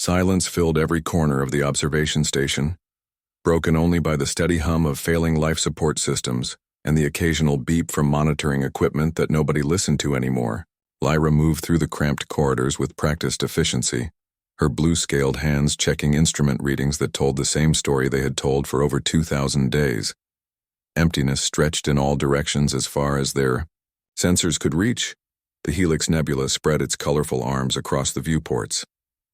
Silence filled every corner of the observation station, broken only by the steady hum of failing life support systems and the occasional beep from monitoring equipment that nobody listened to anymore. Lyra moved through the cramped corridors with practiced efficiency, her blue-scaled hands checking instrument readings that told the same story they had told for over 2,000 days. Emptiness stretched in all directions as far as their sensors could reach. The Helix Nebula spread its colorful arms across the viewports,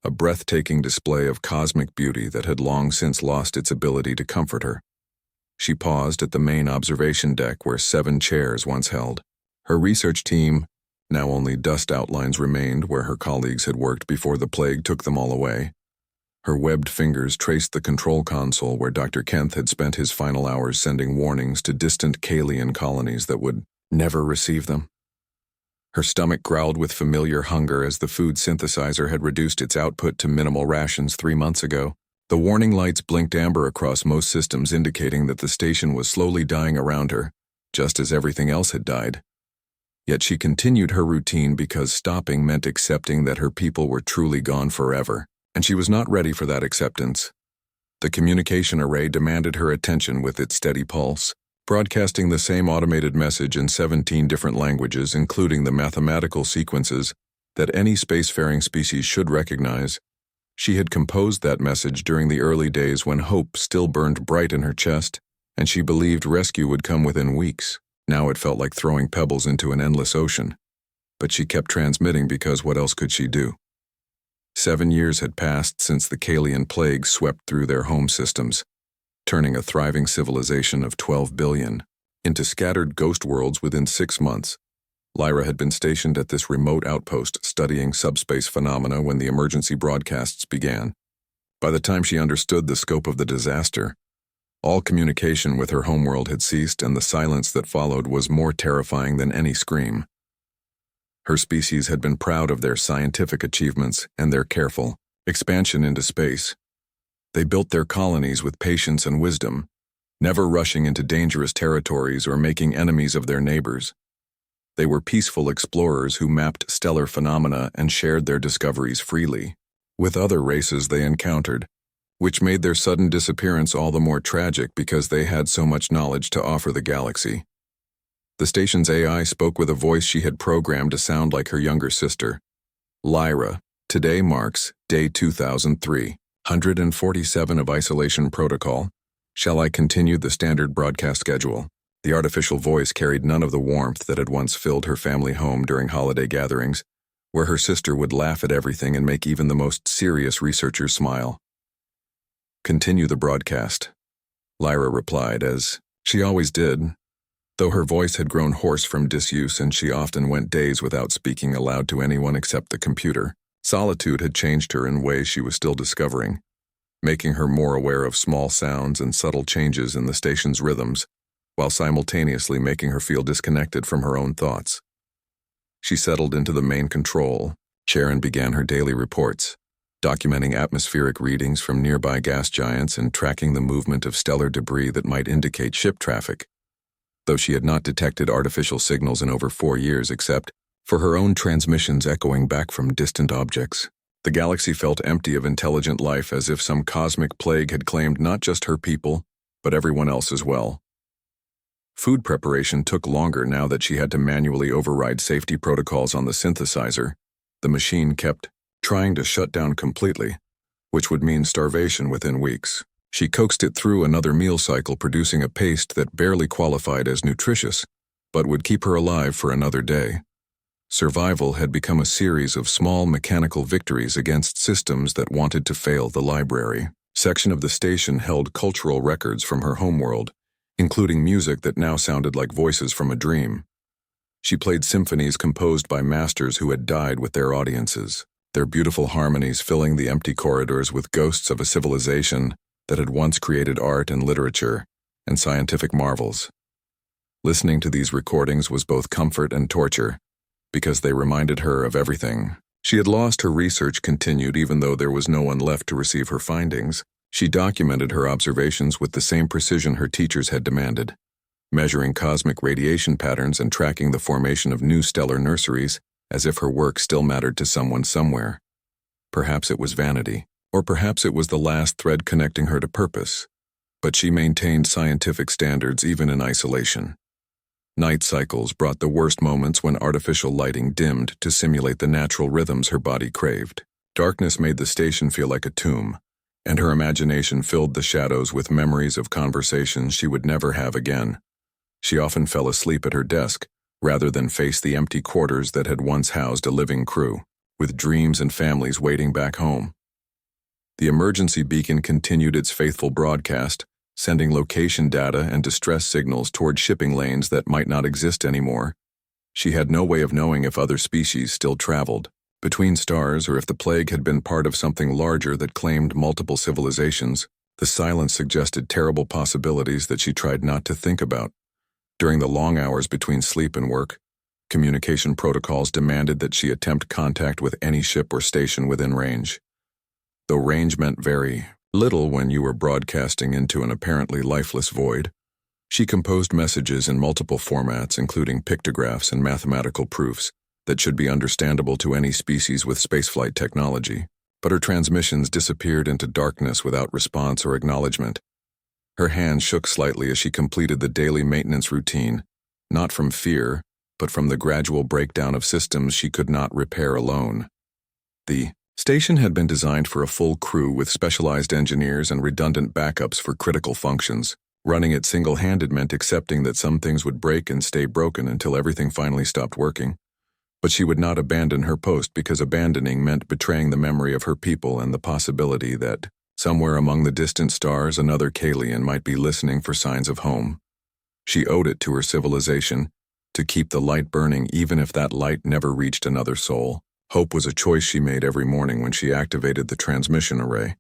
a breathtaking display of cosmic beauty that had long since lost its ability to comfort her. She paused at the main observation deck where 7 chairs once held. Her research team, now only dust outlines remained where her colleagues had worked before the plague took them all away. Her webbed fingers traced the control console where Dr. Kent had spent his final hours sending warnings to distant Kalian colonies that would never receive them. Her stomach growled with familiar hunger as the food synthesizer had reduced its output to minimal rations 3 months ago. The warning lights blinked amber across most systems, indicating that the station was slowly dying around her, just as everything else had died. Yet she continued her routine because stopping meant accepting that her people were truly gone forever, and she was not ready for that acceptance. The communication array demanded her attention with its steady pulse, broadcasting the same automated message in 17 different languages, including the mathematical sequences that any spacefaring species should recognize. She had composed that message during the early days when hope still burned bright in her chest, and she believed rescue would come within weeks. Now it felt like throwing pebbles into an endless ocean. But she kept transmitting because what else could she do? 7 years had passed since the Kalian plague swept through their home systems, turning a thriving civilization of 12 billion into scattered ghost worlds within 6 months. Lyra had been stationed at this remote outpost studying subspace phenomena when the emergency broadcasts began. By the time she understood the scope of the disaster, all communication with her homeworld had ceased, and the silence that followed was more terrifying than any scream. Her species had been proud of their scientific achievements and their careful expansion into space. They built their colonies with patience and wisdom, never rushing into dangerous territories or making enemies of their neighbors. They were peaceful explorers who mapped stellar phenomena and shared their discoveries freely with other races they encountered, which made their sudden disappearance all the more tragic because they had so much knowledge to offer the galaxy. The station's AI spoke with a voice she had programmed to sound like her younger sister. Lyra, today marks day 2347 of Isolation Protocol. Shall I continue the standard broadcast schedule? The artificial voice carried none of the warmth that had once filled her family home during holiday gatherings, where her sister would laugh at everything and make even the most serious researchers smile. Continue the broadcast, Lyra replied, as she always did, though her voice had grown hoarse from disuse and she often went days without speaking aloud to anyone except the computer. Solitude had changed her in ways she was still discovering, making her more aware of small sounds and subtle changes in the station's rhythms, while simultaneously making her feel disconnected from her own thoughts. She settled into the main control chair and began her daily reports, documenting atmospheric readings from nearby gas giants and tracking the movement of stellar debris that might indicate ship traffic, though she had not detected artificial signals in over 4 years except for her own transmissions echoing back from distant objects. The galaxy felt empty of intelligent life, as if some cosmic plague had claimed not just her people, but everyone else as well. Food preparation took longer now that she had to manually override safety protocols on the synthesizer. The machine kept trying to shut down completely, which would mean starvation within weeks. She coaxed it through another meal cycle, producing a paste that barely qualified as nutritious, but would keep her alive for another day. Survival had become a series of small mechanical victories against systems that wanted to fail the library. Section of the station held cultural records from her homeworld, including music that now sounded like voices from a dream. She played symphonies composed by masters who had died with their audiences, their beautiful harmonies filling the empty corridors with ghosts of a civilization that had once created art and literature and scientific marvels. Listening to these recordings was both comfort and torture, because they reminded her of everything she had lost. Her research continued even though there was no one left to receive her findings. She documented her observations with the same precision her teachers had demanded, measuring cosmic radiation patterns and tracking the formation of new stellar nurseries, as if her work still mattered to someone somewhere. Perhaps it was vanity, Or perhaps it was the last thread connecting her to purpose. But she maintained scientific standards even in isolation. Night cycles brought the worst moments when artificial lighting dimmed to simulate the natural rhythms her body craved. Darkness made the station feel like a tomb, and her imagination filled the shadows with memories of conversations she would never have again. She often fell asleep at her desk, rather than face the empty quarters that had once housed a living crew, with dreams and families waiting back home. The emergency beacon continued its faithful broadcast, sending location data and distress signals toward shipping lanes that might not exist anymore. She had no way of knowing if other species still traveled between stars or if the plague had been part of something larger that claimed multiple civilizations. The silence suggested terrible possibilities that she tried not to think about. During the long hours between sleep and work, communication protocols demanded that she attempt contact with any ship or station within range. Though range meant very little when you were broadcasting into an apparently lifeless void, she composed messages in multiple formats, including pictographs and mathematical proofs, that should be understandable to any species with spaceflight technology. But her transmissions disappeared into darkness without response or acknowledgement. Her hand shook slightly as she completed the daily maintenance routine, not from fear, but from the gradual breakdown of systems she could not repair alone. The station had been designed for a full crew with specialized engineers and redundant backups for critical functions. Running it single-handed meant accepting that some things would break and stay broken until everything finally stopped working. But she would not abandon her post because abandoning meant betraying the memory of her people and the possibility that, somewhere among the distant stars, another Kalian might be listening for signs of home. She owed it to her civilization to keep the light burning even if that light never reached another soul. Hope was a choice she made every morning when she activated the transmission array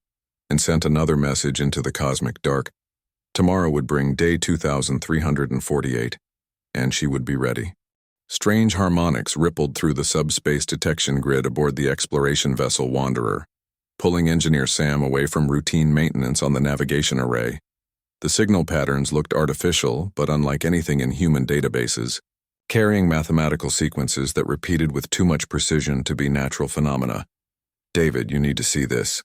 and sent another message into the cosmic dark. Tomorrow would bring day 2348, and she would be ready. Strange harmonics rippled through the subspace detection grid aboard the exploration vessel Wanderer, pulling Engineer Sam away from routine maintenance on the navigation array. The signal patterns looked artificial, but unlike anything in human databases, carrying mathematical sequences that repeated with too much precision to be natural phenomena. "David, you need to see this."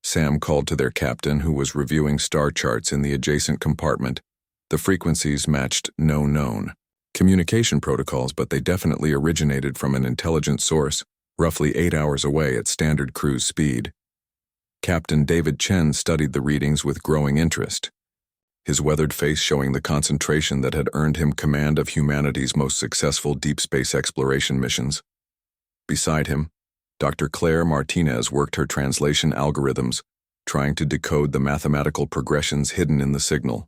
Sam called to their captain, who was reviewing star charts in the adjacent compartment. The frequencies matched no known communication protocols, but they definitely originated from an intelligent source, roughly 8 hours away at standard cruise speed. Captain David Chen studied the readings with growing interest, his weathered face showing the concentration that had earned him command of humanity's most successful deep space exploration missions. Beside him, Dr. Claire Martinez worked her translation algorithms, trying to decode the mathematical progressions hidden in the signal.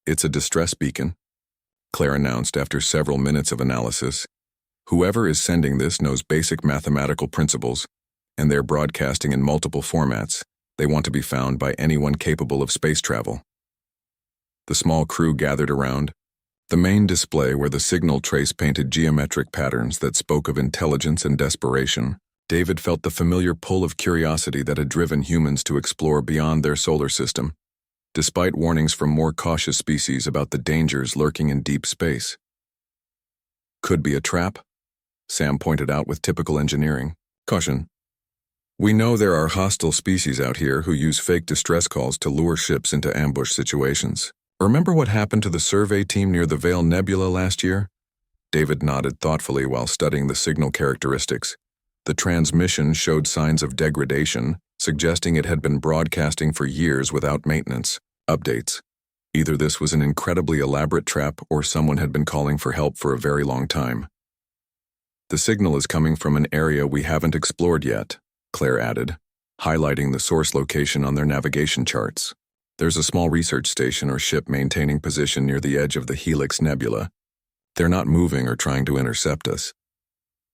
"It's a distress beacon," Claire announced after several minutes of analysis. "Whoever is sending this knows basic mathematical principles, and they're broadcasting in multiple formats. They want to be found by anyone capable of space travel." The small crew gathered around the main display where the signal trace painted geometric patterns that spoke of intelligence and desperation. David felt the familiar pull of curiosity that had driven humans to explore beyond their solar system, despite warnings from more cautious species about the dangers lurking in deep space. "Could be a trap," Sam pointed out with typical engineering. "Caution. We know there are hostile species out here who use fake distress calls to lure ships into ambush situations. Remember what happened to the survey team near the Vale Nebula last year?" David nodded thoughtfully while studying the signal characteristics. The transmission showed signs of degradation, suggesting it had been broadcasting for years without maintenance. Updates. Either this was an incredibly elaborate trap or someone had been calling for help for a very long time. "The signal is coming from an area we haven't explored yet," Claire added, highlighting the source location on their navigation charts. "There's a small research station or ship maintaining position near the edge of the Helix Nebula. They're not moving or trying to intercept us."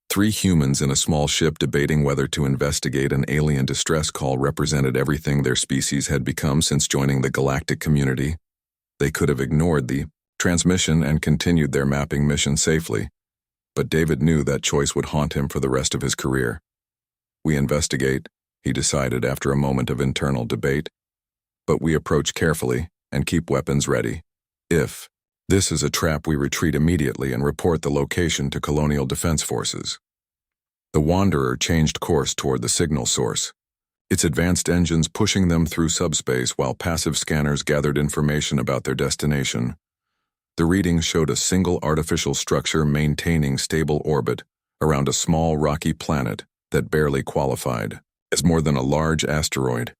3 humans in a small ship debating whether to investigate an alien distress call represented everything their species had become since joining the galactic community. They could have ignored the transmission and continued their mapping mission safely, but David knew that choice would haunt him for the rest of his career. "We investigate," he decided after a moment of internal debate, "but we approach carefully and keep weapons ready. If this is a trap, we retreat immediately and report the location to Colonial Defense Forces." The Wanderer changed course toward the signal source. its advanced engines pushing them through subspace while passive scanners gathered information about their destination. The readings showed a single artificial structure maintaining stable orbit around a small rocky planet that barely qualified as more than a large asteroid.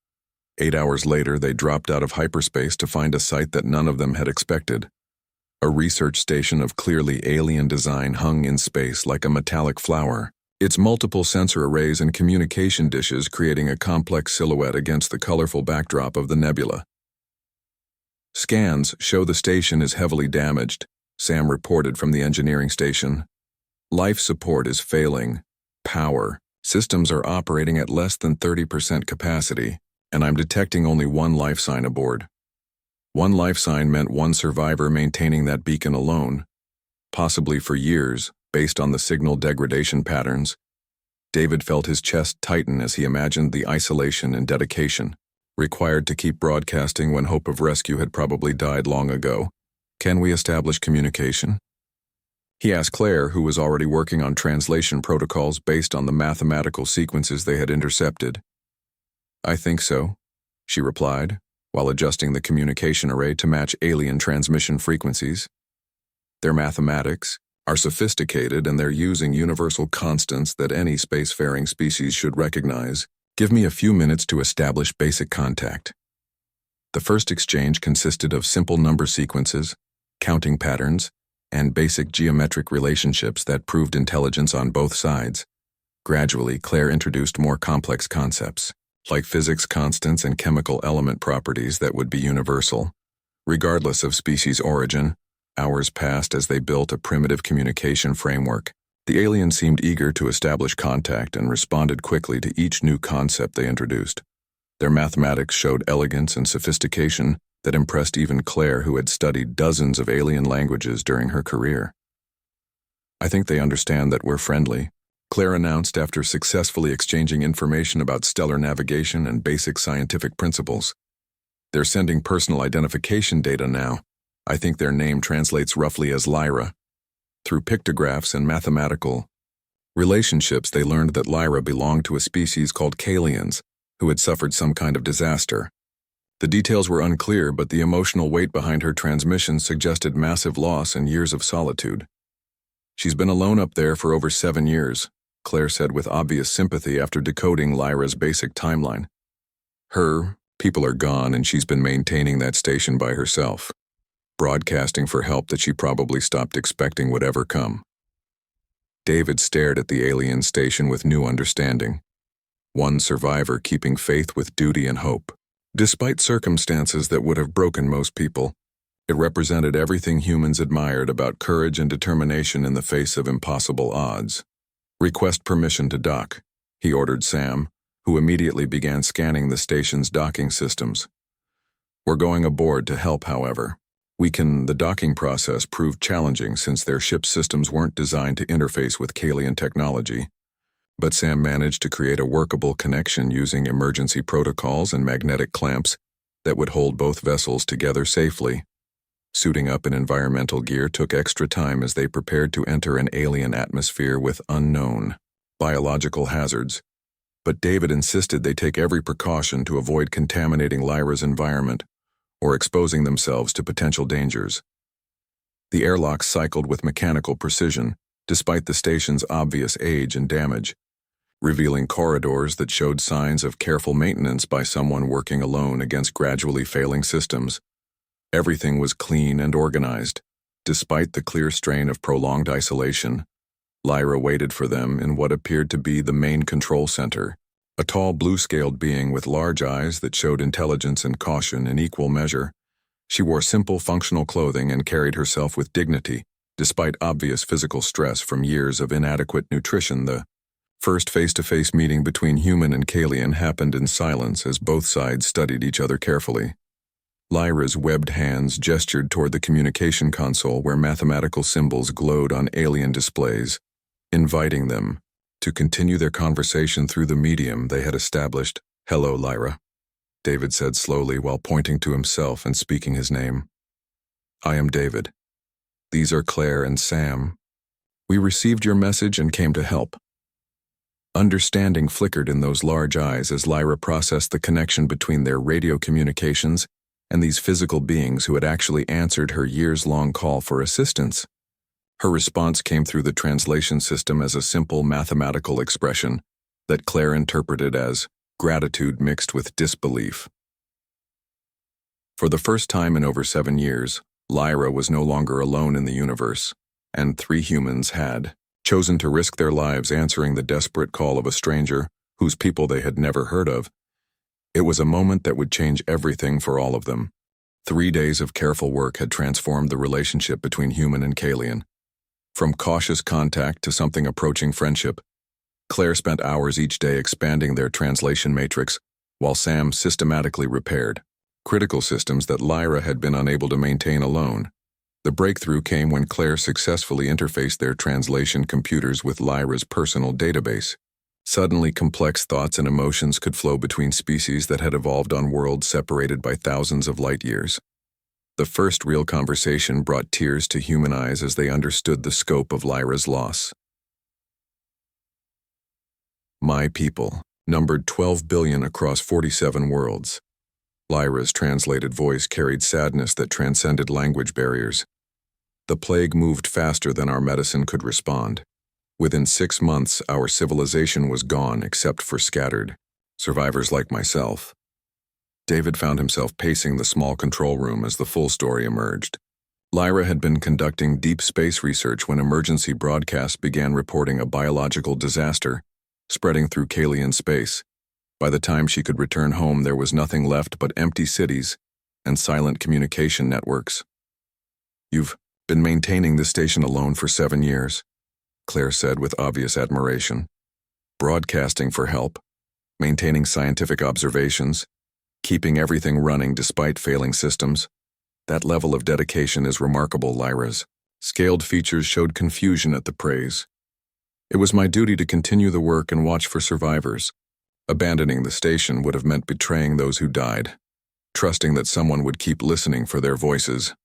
8 hours later, they dropped out of hyperspace to find a site that none of them had expected. A research station of clearly alien design hung in space like a metallic flower, its multiple sensor arrays and communication dishes creating a complex silhouette against the colorful backdrop of the nebula. Scans show the station is heavily damaged, Sam reported from the engineering station. Life support is failing. Power. Systems are operating at less than 30% capacity, and I'm detecting only one life sign aboard. One life sign meant one survivor maintaining that beacon alone, possibly for years, based on the signal degradation patterns. David felt his chest tighten as he imagined the isolation and dedication required to keep broadcasting when hope of rescue had probably died long ago. Can we establish communication? He asked Claire, who was already working on translation protocols based on the mathematical sequences they had intercepted. I think so, she replied, while adjusting the communication array to match alien transmission frequencies. Their mathematics are sophisticated and they're using universal constants that any spacefaring species should recognize. Give me a few minutes to establish basic contact. The first exchange consisted of simple number sequences, counting patterns, and basic geometric relationships that proved intelligence on both sides. Gradually, Claire introduced more complex concepts, like physics constants and chemical element properties that would be universal, regardless of species origin. Hours passed as they built a primitive communication framework. The aliens seemed eager to establish contact and responded quickly to each new concept they introduced. Their mathematics showed elegance and sophistication that impressed even Claire, who had studied dozens of alien languages during her career. I think they understand that we're friendly, Claire announced after successfully exchanging information about stellar navigation and basic scientific principles. They're sending personal identification data now. I think their name translates roughly as Lyra. Through pictographs and mathematical relationships, they learned that Lyra belonged to a species called Kalians, who had suffered some kind of disaster. The details were unclear, but the emotional weight behind her transmission suggested massive loss and years of solitude. She's been alone up there for over 7 years, Claire said with obvious sympathy after decoding Lyra's basic timeline. Her people are gone and she's been maintaining that station by herself, broadcasting for help that she probably stopped expecting would ever come. David stared at the alien station with new understanding. One survivor keeping faith with duty and hope. Despite circumstances that would have broken most people, it represented everything humans admired about courage and determination in the face of impossible odds. Request permission to dock, he ordered Sam, who immediately began scanning the station's docking systems. We're going aboard to help, however. The docking process proved challenging since their ship's systems weren't designed to interface with Kalian technology. But Sam managed to create a workable connection using emergency protocols and magnetic clamps that would hold both vessels together safely. Suiting up in environmental gear took extra time as they prepared to enter an alien atmosphere with unknown biological hazards. But David insisted they take every precaution to avoid contaminating Lyra's environment or exposing themselves to potential dangers. The airlocks cycled with mechanical precision, despite the station's obvious age and damage, revealing corridors that showed signs of careful maintenance by someone working alone against gradually failing systems. Everything was clean and organized. Despite the clear strain of prolonged isolation, Lyra waited for them in what appeared to be the main control center, a tall blue-scaled being with large eyes that showed intelligence and caution in equal measure. She wore simple functional clothing and carried herself with dignity, despite obvious physical stress from years of inadequate nutrition. The first face-to-face meeting between human and Kalian happened in silence as both sides studied each other carefully. Lyra's webbed hands gestured toward the communication console where mathematical symbols glowed on alien displays, inviting them to continue their conversation through the medium they had established. Hello, Lyra, David said slowly while pointing to himself and speaking his name. I am David. These are Claire and Sam. We received your message and came to help. Understanding flickered in those large eyes as Lyra processed the connection between their radio communications and these physical beings who had actually answered her years-long call for assistance. Her response came through the translation system as a simple mathematical expression that Claire interpreted as gratitude mixed with disbelief. For the first time in over 7 years, Lyra was no longer alone in the universe, and 3 humans had chosen to risk their lives answering the desperate call of a stranger whose people they had never heard of. It was a moment that would change everything for all of them. 3 days of careful work had transformed the relationship between human and Kalian. From cautious contact to something approaching friendship, Claire spent hours each day expanding their translation matrix, while Sam systematically repaired critical systems that Lyra had been unable to maintain alone. The breakthrough came when Claire successfully interfaced their translation computers with Lyra's personal database. Suddenly, complex thoughts and emotions could flow between species that had evolved on worlds separated by thousands of light years. The first real conversation brought tears to human eyes as they understood the scope of Lyra's loss. My people, numbered 12 billion across 47 worlds. Lyra's translated voice carried sadness that transcended language barriers. The plague moved faster than our medicine could respond. Within 6 months, our civilization was gone except for scattered survivors like myself. David found himself pacing the small control room as the full story emerged. Lyra had been conducting deep space research when emergency broadcasts began reporting a biological disaster spreading through Kalian space. By the time she could return home, there was nothing left but empty cities and silent communication networks. You've been maintaining this station alone for 7 years, Claire said with obvious admiration. Broadcasting for help, maintaining scientific observations, keeping everything running despite failing systems. That level of dedication is remarkable, Lyra's scaled features showed confusion at the praise. It was my duty to continue the work and watch for survivors. Abandoning the station would have meant betraying those who died, trusting that someone would keep listening for their voices.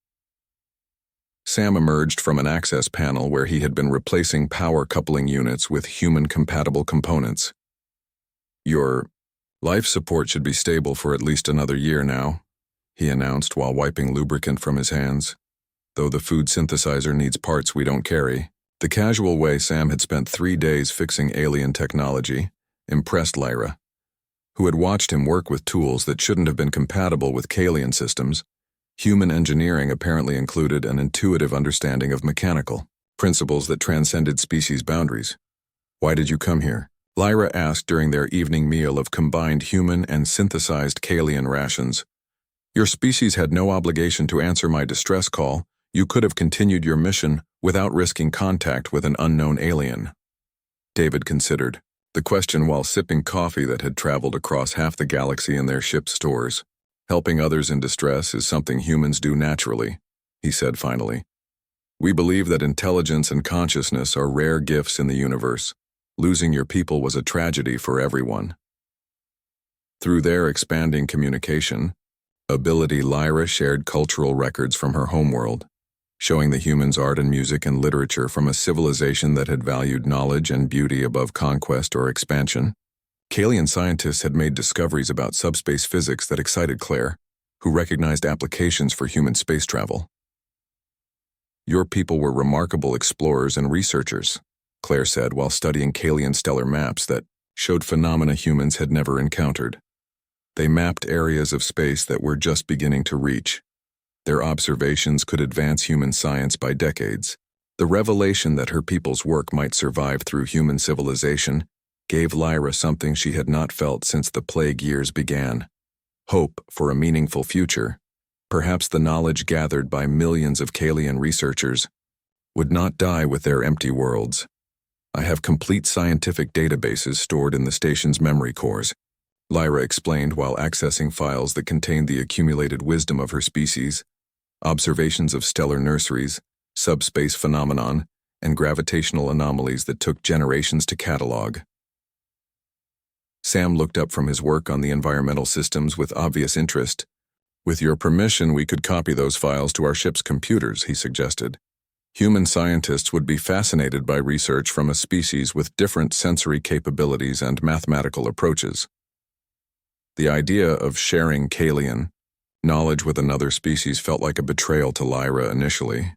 Sam emerged from an access panel where he had been replacing power coupling units with human-compatible components. Your life support should be stable for at least another year now, he announced while wiping lubricant from his hands. Though the food synthesizer needs parts we don't carry. The casual way Sam had spent 3 days fixing alien technology impressed Lyra, who had watched him work with tools that shouldn't have been compatible with Kalian systems. Human engineering apparently included an intuitive understanding of mechanical principles that transcended species boundaries. Why did you come here? Lyra asked during their evening meal of combined human and synthesized Kalian rations. Your species had no obligation to answer my distress call. You could have continued your mission without risking contact with an unknown alien. David considered the question while sipping coffee that had traveled across half the galaxy in their ship's stores. Helping others in distress is something humans do naturally, he said finally. We believe that intelligence and consciousness are rare gifts in the universe. Losing your people was a tragedy for everyone. Through their expanding communication ability, Lyra shared cultural records from her homeworld, showing the humans art and music and literature from a civilization that had valued knowledge and beauty above conquest or expansion. Kalian scientists had made discoveries about subspace physics that excited Claire, who recognized applications for human space travel. Your people were remarkable explorers and researchers, Claire said while studying Kalian stellar maps that showed phenomena humans had never encountered. They mapped areas of space that we're just beginning to reach. Their observations could advance human science by decades. The revelation that her people's work might survive through human civilization gave Lyra something she had not felt since the plague years began. Hope for a meaningful future. Perhaps the knowledge gathered by millions of Kalian researchers would not die with their empty worlds. I have complete scientific databases stored in the station's memory cores, Lyra explained while accessing files that contained the accumulated wisdom of her species, observations of stellar nurseries, subspace phenomenon, and gravitational anomalies that took generations to catalog. Sam looked up from his work on the environmental systems with obvious interest. With your permission, we could copy those files to our ship's computers, he suggested. Human scientists would be fascinated by research from a species with different sensory capabilities and mathematical approaches. The idea of sharing Kalian knowledge with another species felt like a betrayal to Lyra initially.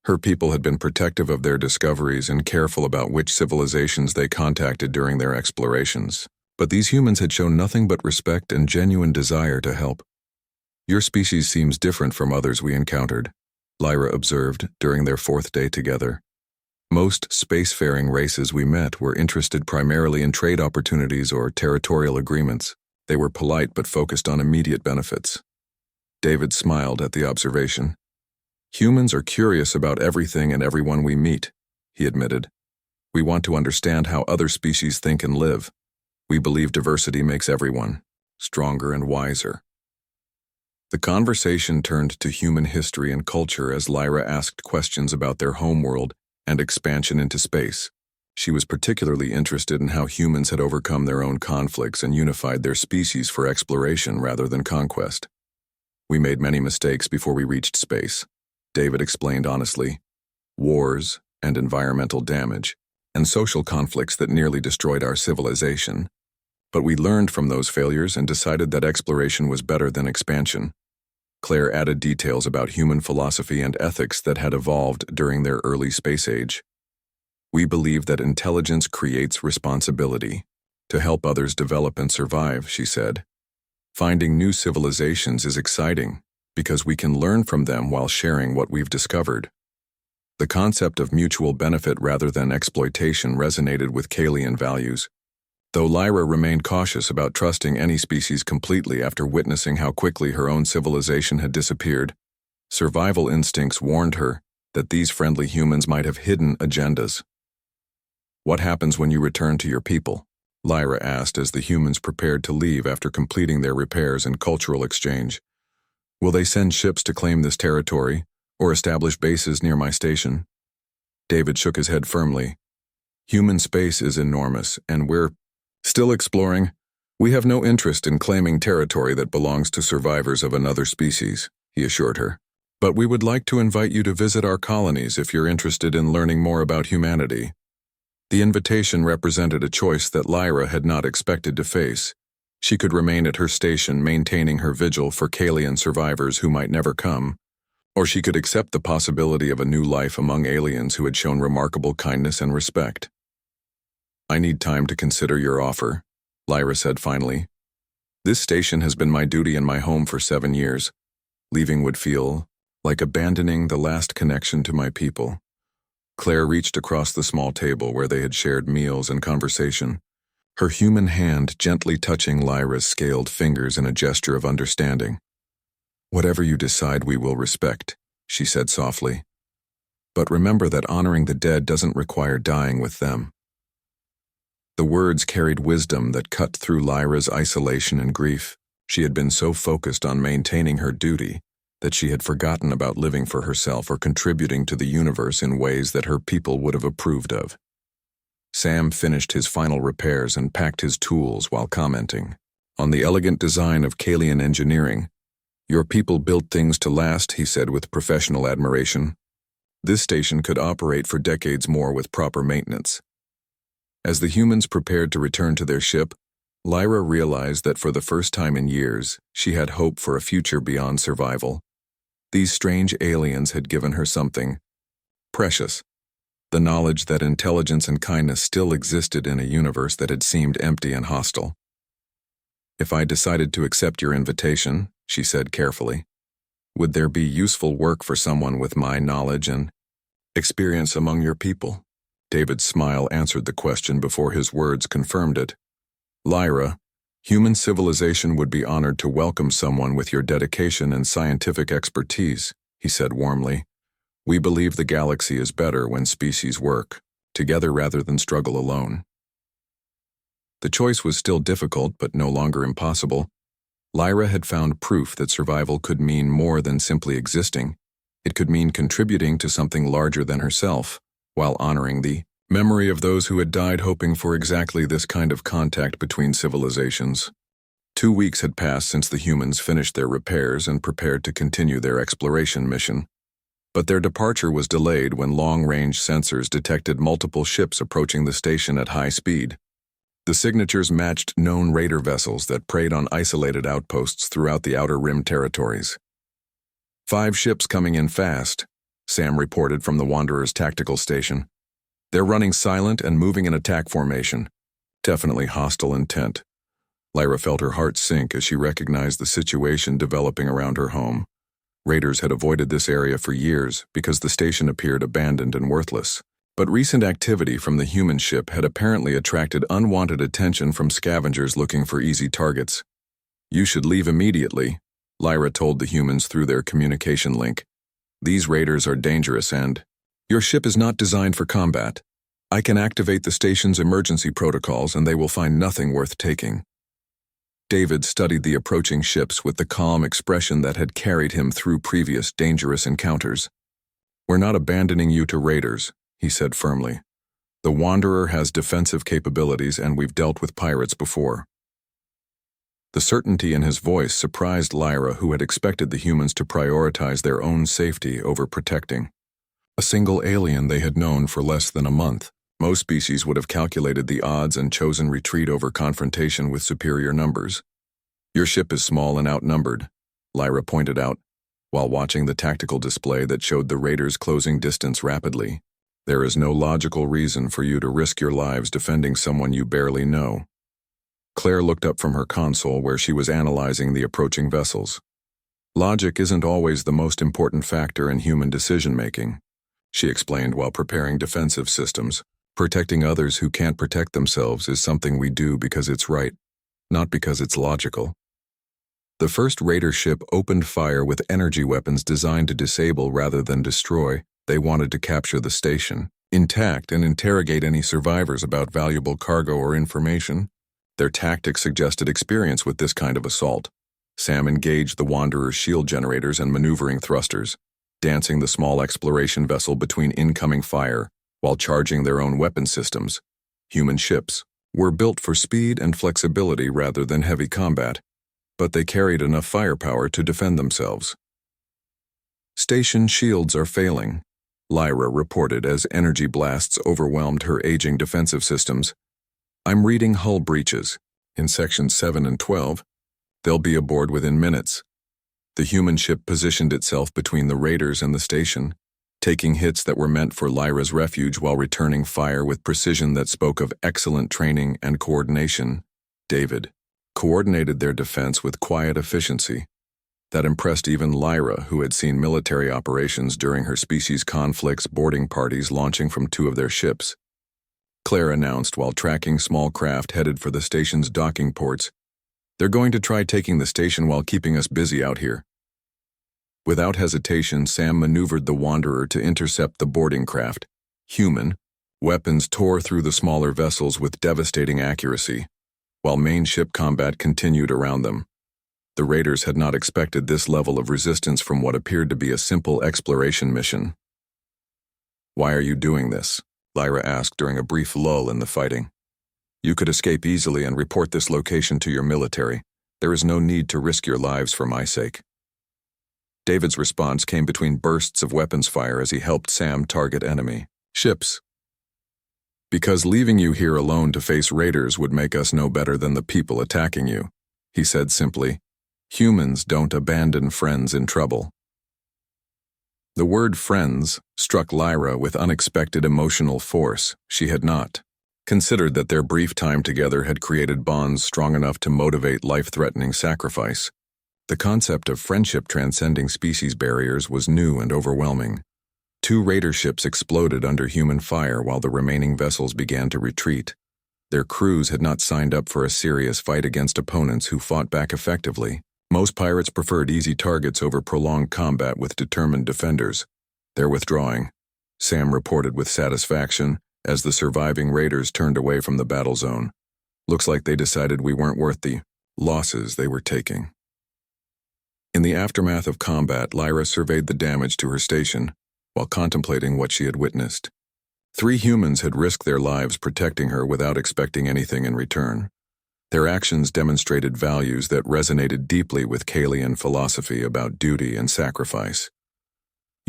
Her people had been protective of their discoveries and careful about which civilizations they contacted during their explorations. But these humans had shown nothing but respect and genuine desire to help. "Your species seems different from others we encountered," Lyra observed during their 4th day together. "Most spacefaring races we met were interested primarily in trade opportunities or territorial agreements. They were polite but focused on immediate benefits." David smiled at the observation. "Humans are curious about everything and everyone we meet," he admitted. "We want to understand how other species think and live. We believe diversity makes everyone stronger and wiser." The conversation turned to human history and culture as Lyra asked questions about their homeworld and expansion into space. She was particularly interested in how humans had overcome their own conflicts and unified their species for exploration rather than conquest. "We made many mistakes before we reached space," David explained honestly. "Wars and environmental damage, and social conflicts that nearly destroyed our civilization. But we learned from those failures and decided that exploration was better than expansion." Claire added details about human philosophy and ethics that had evolved during their early space age. "We believe that intelligence creates responsibility to help others develop and survive," she said. "Finding new civilizations is exciting because we can learn from them while sharing what we've discovered." The concept of mutual benefit rather than exploitation resonated with Kalian values. Though Lyra remained cautious about trusting any species completely after witnessing how quickly her own civilization had disappeared, survival instincts warned her that these friendly humans might have hidden agendas. "What happens when you return to your people?" Lyra asked as the humans prepared to leave after completing their repairs and cultural exchange. "Will they send ships to claim this territory, or establish bases near my station?" David shook his head firmly. "Human space is enormous, and we're still exploring. We have no interest in claiming territory that belongs to survivors of another species," he assured her. "But we would like to invite you to visit our colonies if you're interested in learning more about humanity." The invitation represented a choice that Lyra had not expected to face. She could remain at her station maintaining her vigil for Kalian survivors who might never come, or she could accept the possibility of a new life among aliens who had shown remarkable kindness and respect. "I need time to consider your offer," Lyra said finally. "This station has been my duty and my home for 7 years. Leaving would feel like abandoning the last connection to my people." Claire reached across the small table where they had shared meals and conversation, her human hand gently touching Lyra's scaled fingers in a gesture of understanding. "Whatever you decide, we will respect," she said softly. "But remember that honoring the dead doesn't require dying with them." The words carried wisdom that cut through Lyra's isolation and grief. She had been so focused on maintaining her duty that she had forgotten about living for herself or contributing to the universe in ways that her people would have approved of. Sam finished his final repairs and packed his tools while commenting on the elegant design of Kalian engineering. "Your people built things to last," he said with professional admiration. "This station could operate for decades more with proper maintenance." As the humans prepared to return to their ship, Lyra realized that for the first time in years, she had hope for a future beyond survival. These strange aliens had given her something precious, the knowledge that intelligence and kindness still existed in a universe that had seemed empty and hostile. "If I decided to accept your invitation," she said carefully, "would there be useful work for someone with my knowledge and experience among your people?" David's smile answered the question before his words confirmed it. "Lyra, human civilization would be honored to welcome someone with your dedication and scientific expertise," he said warmly. "We believe the galaxy is better when species work together rather than struggle alone." The choice was still difficult but no longer impossible. Lyra had found proof that survival could mean more than simply existing. It could mean contributing to something larger than herself, while honoring the memory of those who had died hoping for exactly this kind of contact between civilizations. 2 weeks had passed since the humans finished their repairs and prepared to continue their exploration mission. But their departure was delayed when long-range sensors detected multiple ships approaching the station at high speed. The signatures matched known raider vessels that preyed on isolated outposts throughout the Outer Rim territories. 5 ships coming in fast, Sam reported from the Wanderer's tactical station. They're running silent and moving in attack formation. Definitely hostile intent. Lyra felt her heart sink as she recognized the situation developing around her home. Raiders had avoided this area for years because the station appeared abandoned and worthless. But recent activity from the human ship had apparently attracted unwanted attention from scavengers looking for easy targets. You should leave immediately, Lyra told the humans through their communication link. These raiders are dangerous and your ship is not designed for combat. I can activate the station's emergency protocols and they will find nothing worth taking. David studied the approaching ships with the calm expression that had carried him through previous dangerous encounters. We're not abandoning you to raiders, he said firmly. The Wanderer has defensive capabilities and we've dealt with pirates before. The certainty in his voice surprised Lyra, who had expected the humans to prioritize their own safety over protecting a single alien they had known for less than a month. Most species would have calculated the odds and chosen retreat over confrontation with superior numbers. Your ship is small and outnumbered, Lyra pointed out, while watching the tactical display that showed the raiders closing distance rapidly. There is no logical reason for you to risk your lives defending someone you barely know. Claire looked up from her console where she was analyzing the approaching vessels. Logic isn't always the most important factor in human decision-making, she explained while preparing defensive systems. Protecting others who can't protect themselves is something we do because it's right, not because it's logical. The first raider ship opened fire with energy weapons designed to disable rather than destroy. They wanted to capture the station intact and interrogate any survivors about valuable cargo or information. Their tactics suggested experience with this kind of assault. Sam engaged the Wanderer's shield generators and maneuvering thrusters, dancing the small exploration vessel between incoming fire while charging their own weapon systems. Human ships were built for speed and flexibility rather than heavy combat, but they carried enough firepower to defend themselves. Station shields are failing, Lyra reported as energy blasts overwhelmed her aging defensive systems. I'm reading hull breaches. In sections 7 and 12, they'll be aboard within minutes. The human ship positioned itself between the raiders and the station, taking hits that were meant for Lyra's refuge while returning fire with precision that spoke of excellent training and coordination. David coordinated their defense with quiet efficiency. That impressed even Lyra, who had seen military operations during her species' conflicts, boarding parties launching from 2 of their ships. Claire announced while tracking small craft headed for the station's docking ports. They're going to try taking the station while keeping us busy out here. Without hesitation, Sam maneuvered the Wanderer to intercept the boarding craft. Human weapons tore through the smaller vessels with devastating accuracy, while main ship combat continued around them. The raiders had not expected this level of resistance from what appeared to be a simple exploration mission. Why are you doing this? Lyra asked during a brief lull in the fighting. You could escape easily and report this location to your military. There is no need to risk your lives for my sake. David's response came between bursts of weapons fire as he helped Sam target enemy ships. Because leaving you here alone to face raiders would make us no better than the people attacking you, he said simply. Humans don't abandon friends in trouble. The word friends struck Lyra with unexpected emotional force. She had not considered that their brief time together had created bonds strong enough to motivate life-threatening sacrifice. The concept of friendship transcending species barriers was new and overwhelming. 2 raider ships exploded under human fire while the remaining vessels began to retreat. Their crews had not signed up for a serious fight against opponents who fought back effectively. Most pirates preferred easy targets over prolonged combat with determined defenders. They're withdrawing, Sam reported with satisfaction as the surviving raiders turned away from the battle zone. Looks like they decided we weren't worth the losses they were taking. In the aftermath of combat, Lyra surveyed the damage to her station while contemplating what she had witnessed. 3 humans had risked their lives protecting her without expecting anything in return. Their actions demonstrated values that resonated deeply with Kalian philosophy about duty and sacrifice.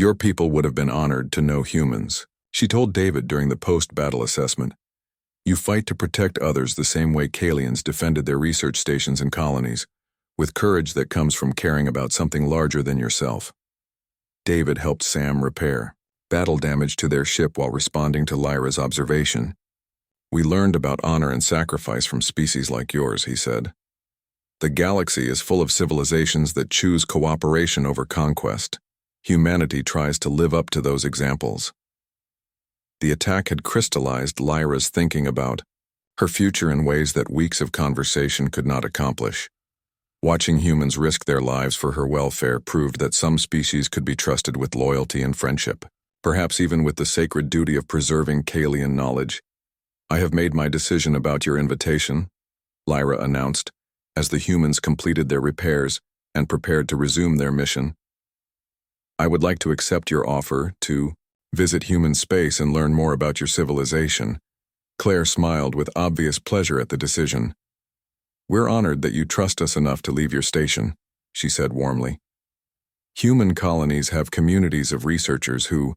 Your people would have been honored to know humans, she told David during the post-battle assessment. You fight to protect others the same way Kalians defended their research stations and colonies, with courage that comes from caring about something larger than yourself. David helped Sam repair battle damage to their ship while responding to Lyra's observation. We learned about honor and sacrifice from species like yours, he said. The galaxy is full of civilizations that choose cooperation over conquest. Humanity tries to live up to those examples. The attack had crystallized Lyra's thinking about her future in ways that weeks of conversation could not accomplish. Watching humans risk their lives for her welfare proved that some species could be trusted with loyalty and friendship, perhaps even with the sacred duty of preserving Kalian knowledge. I have made my decision about your invitation, Lyra announced, as the humans completed their repairs and prepared to resume their mission. I would like to accept your offer to visit human space and learn more about your civilization. Claire smiled with obvious pleasure at the decision. We're honored that you trust us enough to leave your station, she said warmly. Human colonies have communities of researchers who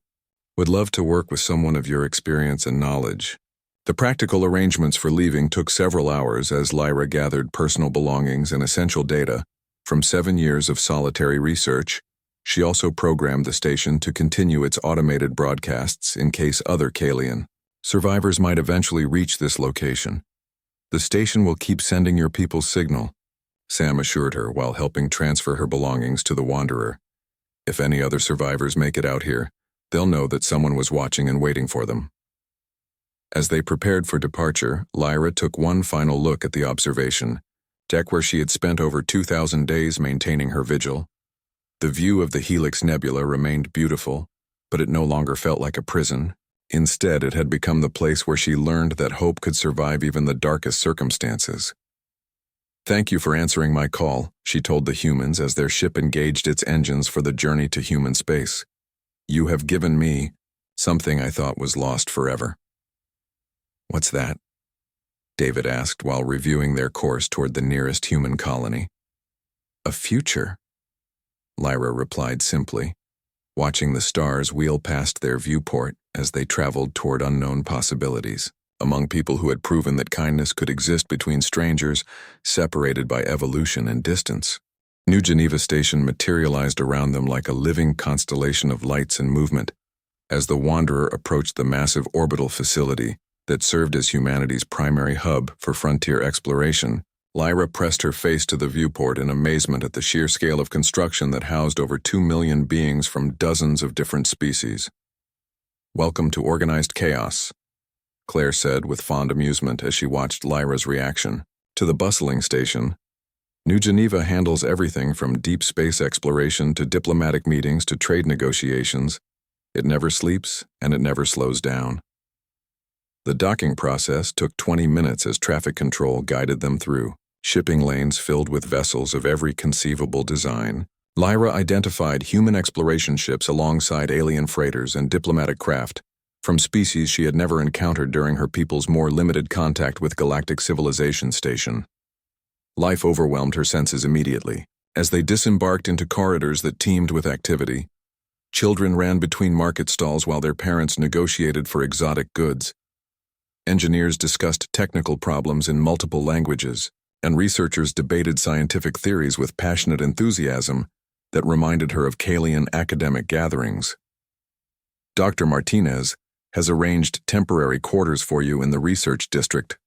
would love to work with someone of your experience and knowledge. The practical arrangements for leaving took several hours as Lyra gathered personal belongings and essential data from 7 years of solitary research. She also programmed the station to continue its automated broadcasts in case other Kalian survivors might eventually reach this location. The station will keep sending your people's signal, Sam assured her while helping transfer her belongings to the Wanderer. If any other survivors make it out here, they'll know that someone was watching and waiting for them. As they prepared for departure, Lyra took one final look at the observation deck where she had spent over 2,000 days maintaining her vigil. The view of the Helix Nebula remained beautiful, but it no longer felt like a prison. Instead, it had become the place where she learned that hope could survive even the darkest circumstances. Thank you for answering my call, she told the humans as their ship engaged its engines for the journey to human space. You have given me something I thought was lost forever. What's that? David asked while reviewing their course toward the nearest human colony. A future, Lyra replied simply, watching the stars wheel past their viewport as they traveled toward unknown possibilities, among people who had proven that kindness could exist between strangers, separated by evolution and distance. New Geneva Station materialized around them like a living constellation of lights and movement. As the Wanderer approached the massive orbital facility that served as humanity's primary hub for frontier exploration, Lyra pressed her face to the viewport in amazement at the sheer scale of construction that housed over 2 million beings from dozens of different species. Welcome to organized chaos, Claire said with fond amusement as she watched Lyra's reaction. To the bustling station, New Geneva handles everything from deep space exploration to diplomatic meetings to trade negotiations. It never sleeps and it never slows down. The docking process took 20 minutes as traffic control guided them through shipping lanes filled with vessels of every conceivable design. Lyra identified human exploration ships alongside alien freighters and diplomatic craft from species she had never encountered during her people's more limited contact with Galactic Civilization Station. Life overwhelmed her senses immediately. As they disembarked into corridors that teemed with activity, children ran between market stalls while their parents negotiated for exotic goods. Engineers discussed technical problems in multiple languages, and researchers debated scientific theories with passionate enthusiasm that reminded her of Kalian academic gatherings. Dr. Martinez has arranged temporary quarters for you in the research district,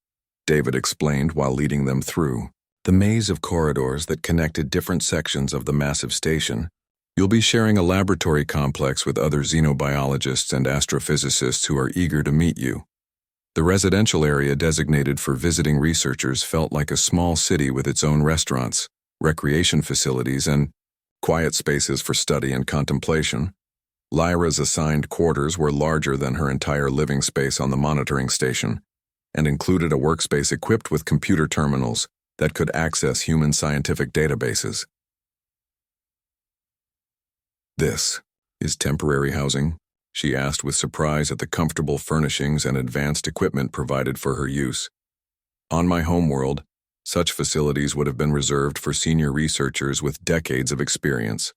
David explained while leading them through the maze of corridors that connected different sections of the massive station. You'll be sharing a laboratory complex with other xenobiologists and astrophysicists who are eager to meet you. The residential area designated for visiting researchers felt like a small city with its own restaurants, recreation facilities, and quiet spaces for study and contemplation. Lyra's assigned quarters were larger than her entire living space on the monitoring station, and included a workspace equipped with computer terminals that could access human scientific databases. This is temporary housing, she asked with surprise at the comfortable furnishings and advanced equipment provided for her use. On my homeworld, such facilities would have been reserved for senior researchers with decades of experience.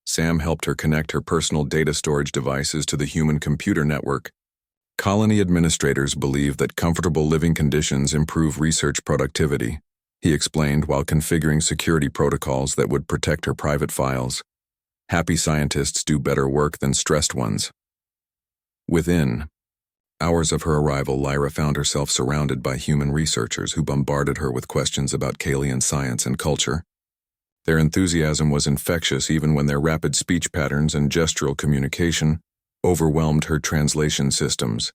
Sam helped her connect her personal data storage devices to the human computer network. Colony administrators believe that comfortable living conditions improve research productivity, he explained while configuring security protocols that would protect her private files. Happy scientists do better work than stressed ones. Within hours of her arrival, Lyra found herself surrounded by human researchers who bombarded her with questions about Kalian science and culture. Their enthusiasm was infectious even when their rapid speech patterns and gestural communication overwhelmed her translation systems.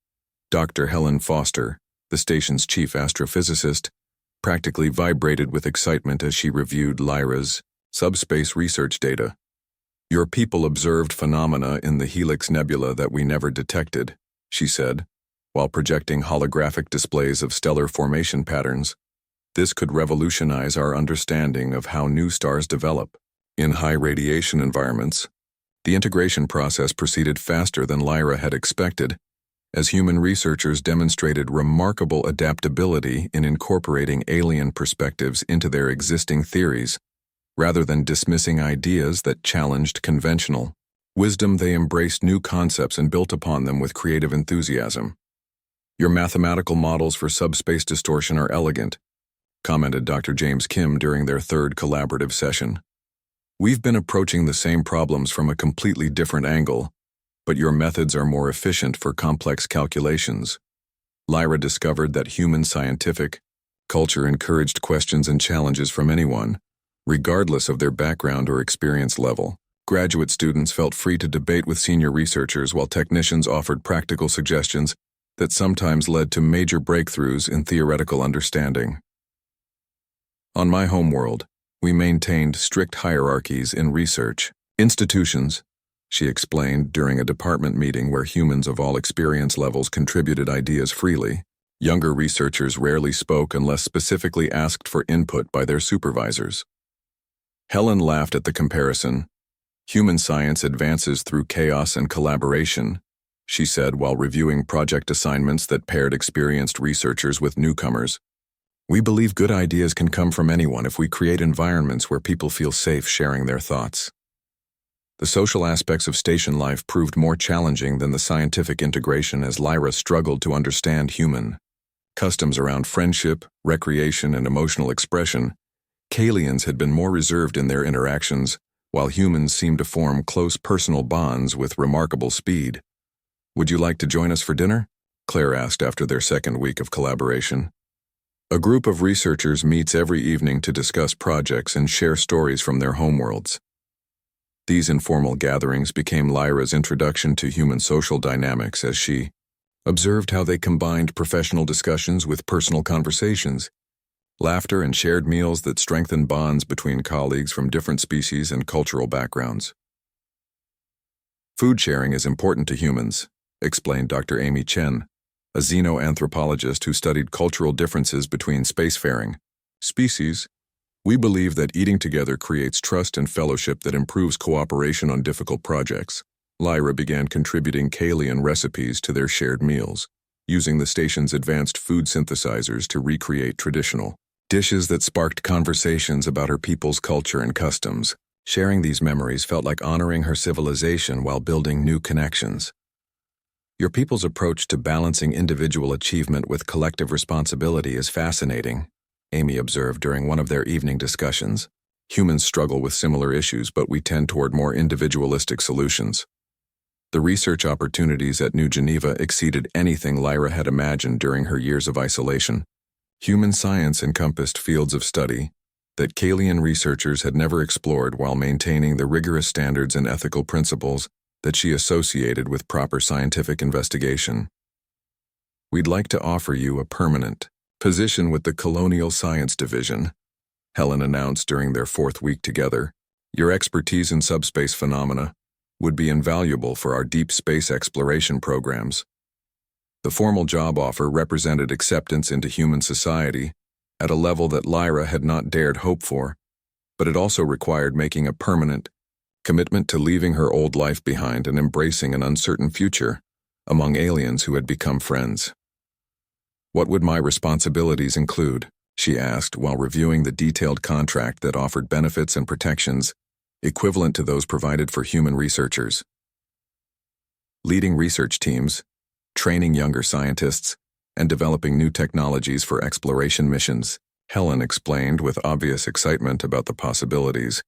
Dr. Helen Foster, the station's chief astrophysicist, practically vibrated with excitement as she reviewed Lyra's subspace research data. Your people observed phenomena in the Helix Nebula that we never detected, she said, while projecting holographic displays of stellar formation patterns. This could revolutionize our understanding of how new stars develop. In high radiation environments, the integration process proceeded faster than Lyra had expected, as human researchers demonstrated remarkable adaptability in incorporating alien perspectives into their existing theories. Rather than dismissing ideas that challenged conventional wisdom, they embraced new concepts and built upon them with creative enthusiasm. Your mathematical models for subspace distortion are elegant, commented Dr. James Kim during their third collaborative session. We've been approaching the same problems from a completely different angle, but your methods are more efficient for complex calculations. Lyra discovered that human scientific culture encouraged questions and challenges from anyone, regardless of their background or experience level. Graduate students felt free to debate with senior researchers, while technicians offered practical suggestions that sometimes led to major breakthroughs in theoretical understanding. On my homeworld, we maintained strict hierarchies in research institutions, she explained during a department meeting where humans of all experience levels contributed ideas freely. Younger researchers rarely spoke unless specifically asked for input by their supervisors. Helen laughed at the comparison. Human science advances through chaos and collaboration, she said while reviewing project assignments that paired experienced researchers with newcomers. We believe good ideas can come from anyone if we create environments where people feel safe sharing their thoughts. The social aspects of station life proved more challenging than the scientific integration as Lyra struggled to understand human customs around friendship, recreation, and emotional expression. Kalians had been more reserved in their interactions, while humans seemed to form close personal bonds with remarkable speed. Would you like to join us for dinner? Claire asked after their second week of collaboration. A group of researchers meets every evening to discuss projects and share stories from their homeworlds. These informal gatherings became Lyra's introduction to human social dynamics as she observed how they combined professional discussions with personal conversations, laughter, and shared meals that strengthened bonds between colleagues from different species and cultural backgrounds. Food sharing is important to humans, explained Dr. Amy Chen, a xenoanthropologist who studied cultural differences between spacefaring species. We believe that eating together creates trust and fellowship that improves cooperation on difficult projects. Lyra began contributing Kalian recipes to their shared meals, using the station's advanced food synthesizers to recreate traditional dishes that sparked conversations about her people's culture and customs. Sharing these memories felt like honoring her civilization while building new connections. Your people's approach to balancing individual achievement with collective responsibility is fascinating, Amy observed during one of their evening discussions. Humans struggle with similar issues, but we tend toward more individualistic solutions. The research opportunities at New Geneva exceeded anything Lyra had imagined during her years of isolation. Human science encompassed fields of study that Kalian researchers had never explored while maintaining the rigorous standards and ethical principles that she associated with proper scientific investigation. We'd like to offer you a permanent position with the Colonial Science Division, Helen announced during their fourth week together. Your expertise in subspace phenomena would be invaluable for our deep space exploration programs. The formal job offer represented acceptance into human society at a level that Lyra had not dared hope for, but it also required making a permanent commitment to leaving her old life behind and embracing an uncertain future among aliens who had become friends. What would my responsibilities include? She asked while reviewing the detailed contract that offered benefits and protections equivalent to those provided for human researchers. Leading research teams, training younger scientists, and developing new technologies for exploration missions, Helen explained with obvious excitement about the possibilities.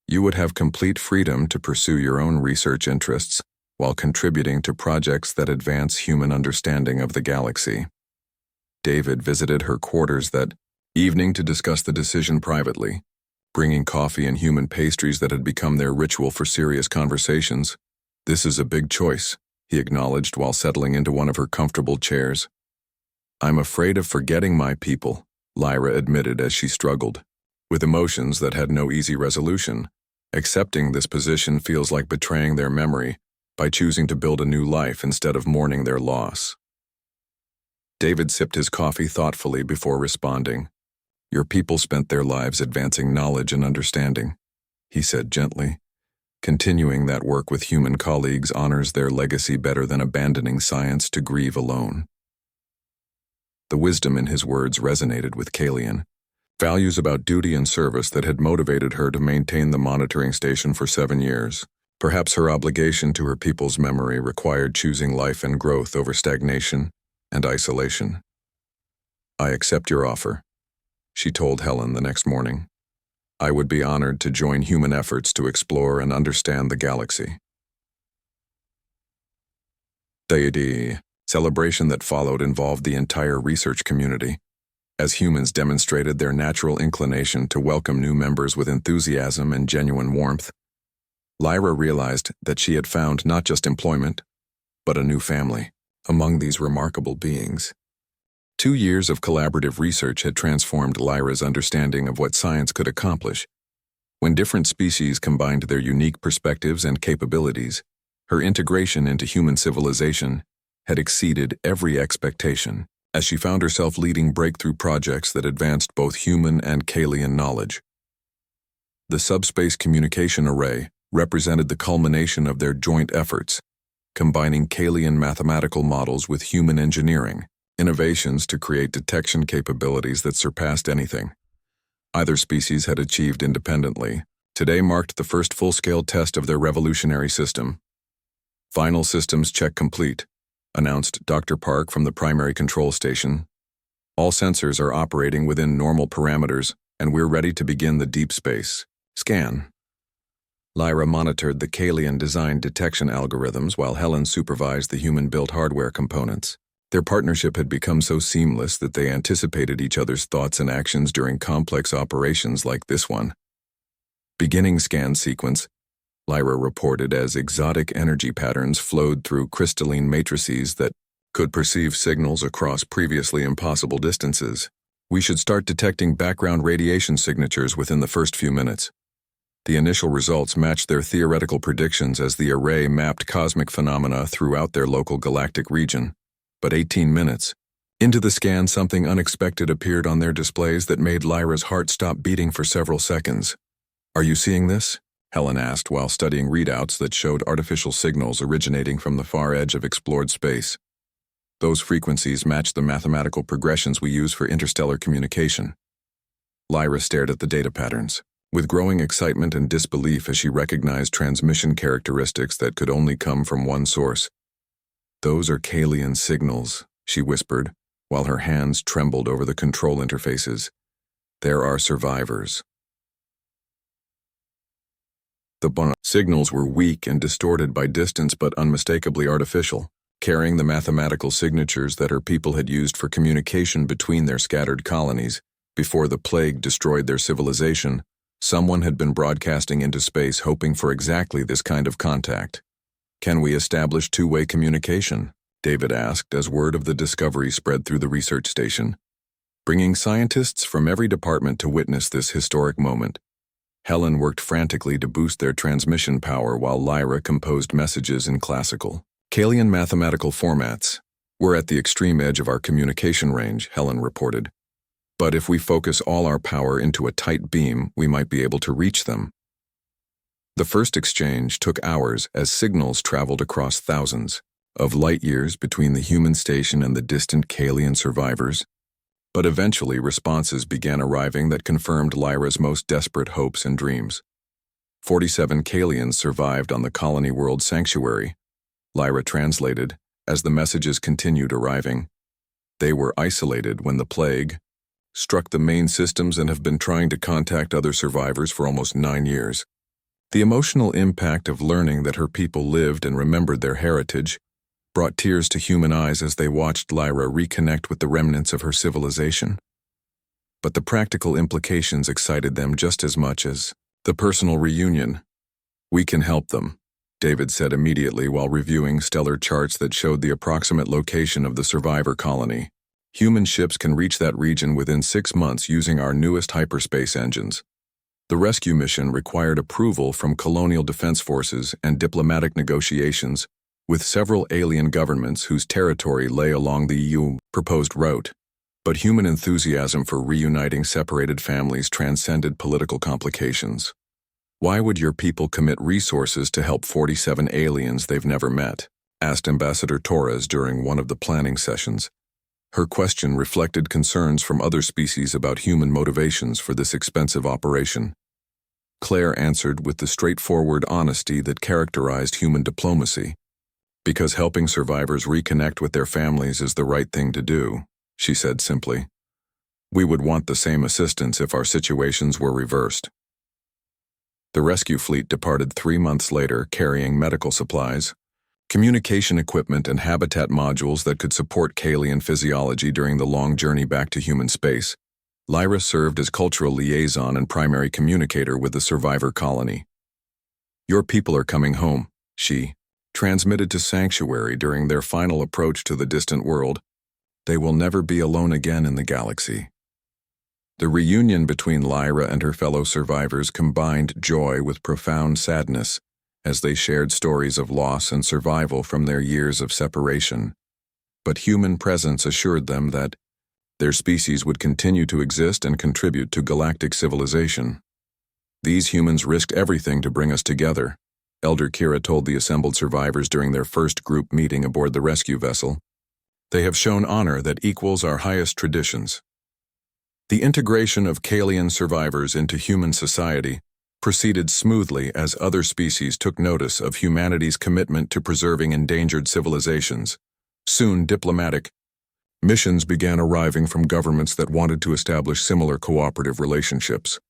You would have complete freedom to pursue your own research interests while contributing to projects that advance human understanding of the galaxy. David visited her quarters that evening to discuss the decision privately, bringing coffee and human pastries that had become their ritual for serious conversations. This is a big choice, he acknowledged while settling into one of her comfortable chairs. I'm afraid of forgetting my people, Lyra admitted as she struggled with emotions that had no easy resolution. Accepting this position feels like betraying their memory by choosing to build a new life instead of mourning their loss. David sipped his coffee thoughtfully before responding. Your people spent their lives advancing knowledge and understanding, he said gently. Continuing that work with human colleagues honors their legacy better than abandoning science to grieve alone. The wisdom in his words resonated with Kalian. Values about duty and service that had motivated her to maintain the monitoring station for 7 years. Perhaps her obligation to her people's memory required choosing life and growth over stagnation and isolation. I accept your offer, she told Helen the next morning. I would be honored to join human efforts to explore and understand the galaxy. The celebration that followed involved the entire research community, as humans demonstrated their natural inclination to welcome new members with enthusiasm and genuine warmth. Lyra realized that she had found not just employment, but a new family among these remarkable beings. 2 years of collaborative research had transformed Lyra's understanding of what science could accomplish. When different species combined their unique perspectives and capabilities, her integration into human civilization had exceeded every expectation, as she found herself leading breakthrough projects that advanced both human and Kalian knowledge. The Subspace Communication Array represented the culmination of their joint efforts, combining Kalian mathematical models with human engineering, innovations to create detection capabilities that surpassed anything either species had achieved independently. Today marked the first full-scale test of their revolutionary system. Final systems check complete, announced Dr. Park from the primary control station. All sensors are operating within normal parameters, and we're ready to begin the deep space scan. Lyra monitored the Kalian-designed detection algorithms while Helen supervised the human-built hardware components. Their partnership had become so seamless that they anticipated each other's thoughts and actions during complex operations like this one. Beginning scan sequence, Lyra reported as exotic energy patterns flowed through crystalline matrices that could perceive signals across previously impossible distances. We should start detecting background radiation signatures within the first few minutes. The initial results matched their theoretical predictions as the array mapped cosmic phenomena throughout their local galactic region. But 18 minutes into the scan, something unexpected appeared on their displays that made Lyra's heart stop beating for several seconds. Are you seeing this? Helen asked while studying readouts that showed artificial signals originating from the far edge of explored space. Those frequencies match the mathematical progressions we use for interstellar communication. Lyra stared at the data patterns, with growing excitement and disbelief as she recognized transmission characteristics that could only come from one source. Those are Kalian signals, she whispered, while her hands trembled over the control interfaces. There are survivors. The signals were weak and distorted by distance but unmistakably artificial, carrying the mathematical signatures that her people had used for communication between their scattered colonies. Before the plague destroyed their civilization, someone had been broadcasting into space hoping for exactly this kind of contact. Can we establish two-way communication? David asked as word of the discovery spread through the research station, bringing scientists from every department to witness this historic moment. Helen worked frantically to boost their transmission power while Lyra composed messages in classical Kalian mathematical formats. We're at the extreme edge of our communication range, Helen reported. But if we focus all our power into a tight beam, we might be able to reach them. The first exchange took hours as signals traveled across thousands of light years between the human station and the distant Kalian survivors. But eventually responses began arriving that confirmed Lyra's most desperate hopes and dreams. 47 Kalians survived on the colony world sanctuary, Lyra translated, as the messages continued arriving. They were isolated when the plague struck the main systems and have been trying to contact other survivors for almost 9 years. The emotional impact of learning that her people lived and remembered their heritage brought tears to human eyes as they watched Lyra reconnect with the remnants of her civilization. But the practical implications excited them just as much as the personal reunion. "We can help them," David said immediately while reviewing stellar charts that showed the approximate location of the survivor colony. "Human ships can reach that region within 6 months using our newest hyperspace engines." The rescue mission required approval from colonial defense forces and diplomatic negotiations with several alien governments whose territory lay along the EU proposed route. But human enthusiasm for reuniting separated families transcended political complications. "Why would your people commit resources to help 47 aliens they've never met?" asked Ambassador Torres during one of the planning sessions. Her question reflected concerns from other species about human motivations for this expensive operation. Claire answered with the straightforward honesty that characterized human diplomacy. "Because helping survivors reconnect with their families is the right thing to do," she said simply. "We would want the same assistance if our situations were reversed." The rescue fleet departed 3 months later, carrying medical supplies, communication equipment, and habitat modules that could support Kalian physiology during the long journey back to human space. Lyra served as cultural liaison and primary communicator with the survivor colony. "Your people are coming home," she transmitted to Sanctuary during their final approach to the distant world. "They will never be alone again in the galaxy." The reunion between Lyra and her fellow survivors combined joy with profound sadness as they shared stories of loss and survival from their years of separation. But human presence assured them that their species would continue to exist and contribute to galactic civilization. "These humans risked everything to bring us together," Elder Kira told the assembled survivors during their first group meeting aboard the rescue vessel. "They have shown honor that equals our highest traditions." The integration of Kalian survivors into human society proceeded smoothly as other species took notice of humanity's commitment to preserving endangered civilizations. Soon, diplomatic missions began arriving from governments that wanted to establish similar cooperative relationships.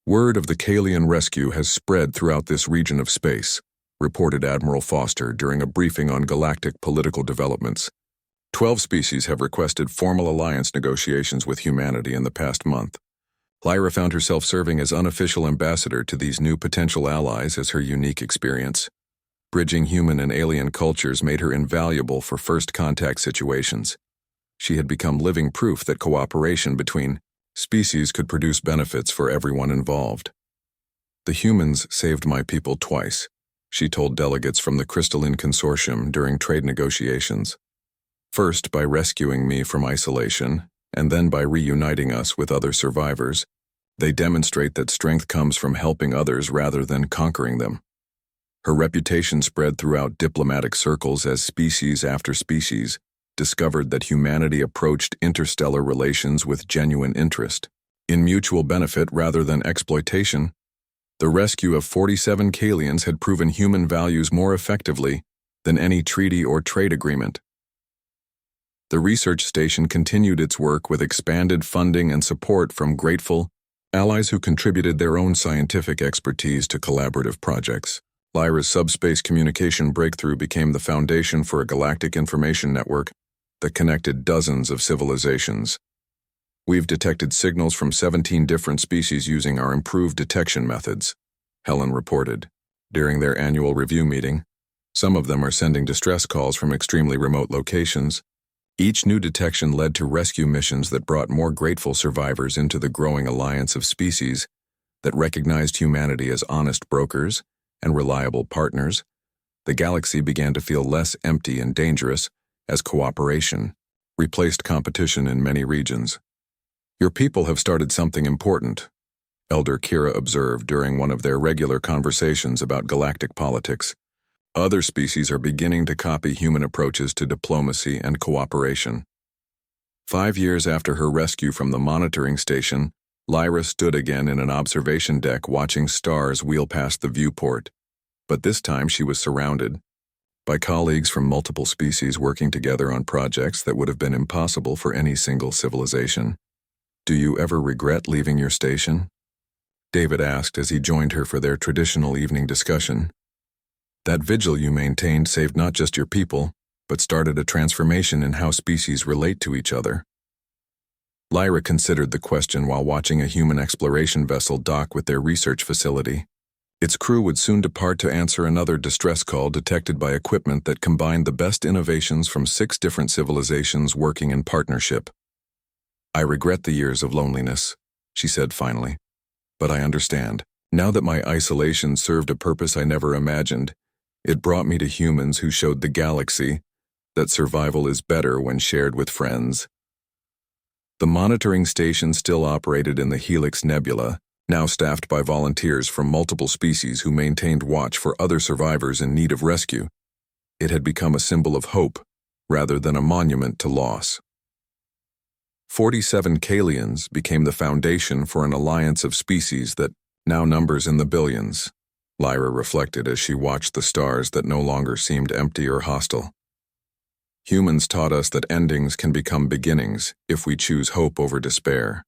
"Word of the Kalian rescue has spread throughout this region of space," reported Admiral Foster during a briefing on galactic political developments. 12 species have requested formal alliance negotiations with humanity in the past month. Lyra found herself serving as unofficial ambassador to these new potential allies as her unique experience. Bridging human and alien cultures made her invaluable for first contact situations. She had become living proof that cooperation between species could produce benefits for everyone involved. "The humans saved my people twice," she told delegates from the Crystalline Consortium during trade negotiations. "First by rescuing me from isolation, and then by reuniting us with other survivors. They demonstrate that strength comes from helping others rather than conquering them." Her reputation spread throughout diplomatic circles as species after species discovered that humanity approached interstellar relations with genuine interest, in mutual benefit rather than exploitation. The rescue of 47 Kalians had proven human values more effectively than any treaty or trade agreement. The research station continued its work with expanded funding and support from grateful allies who contributed their own scientific expertise to collaborative projects. Lyra's subspace communication breakthrough became the foundation for a galactic information network that connected dozens of civilizations. "We've detected signals from 17 different species using our improved detection methods," Helen reported during their annual review meeting. "Some of them are sending distress calls from extremely remote locations." Each new detection led to rescue missions that brought more grateful survivors into the growing alliance of species that recognized humanity as honest brokers and reliable partners. The galaxy began to feel less empty and dangerous as cooperation replaced competition in many regions. "Your people have started something important," Elder Kira observed during one of their regular conversations about galactic politics. "Other species are beginning to copy human approaches to diplomacy and cooperation." 5 years after her rescue from the monitoring station, Lyra stood again in an observation deck watching stars wheel past the viewport, but this time she was surrounded by colleagues from multiple species working together on projects that would have been impossible for any single civilization. "Do you ever regret leaving your station?" David asked as he joined her for their traditional evening discussion. "That vigil you maintained saved not just your people, but started a transformation in how species relate to each other." Lyra considered the question while watching a human exploration vessel dock with their research facility. Its crew would soon depart to answer another distress call detected by equipment that combined the best innovations from 6 different civilizations working in partnership. "I regret the years of loneliness," she said finally. "But I understand. Now that my isolation served a purpose I never imagined, it brought me to humans who showed the galaxy that survival is better when shared with friends." The monitoring station still operated in the Helix Nebula, now staffed by volunteers from multiple species who maintained watch for other survivors in need of rescue. It had become a symbol of hope, rather than a monument to loss. 47 Kalians became the foundation for an alliance of species that now numbers in the billions, Lyra reflected as she watched the stars that no longer seemed empty or hostile. "Humans taught us that endings can become beginnings if we choose hope over despair."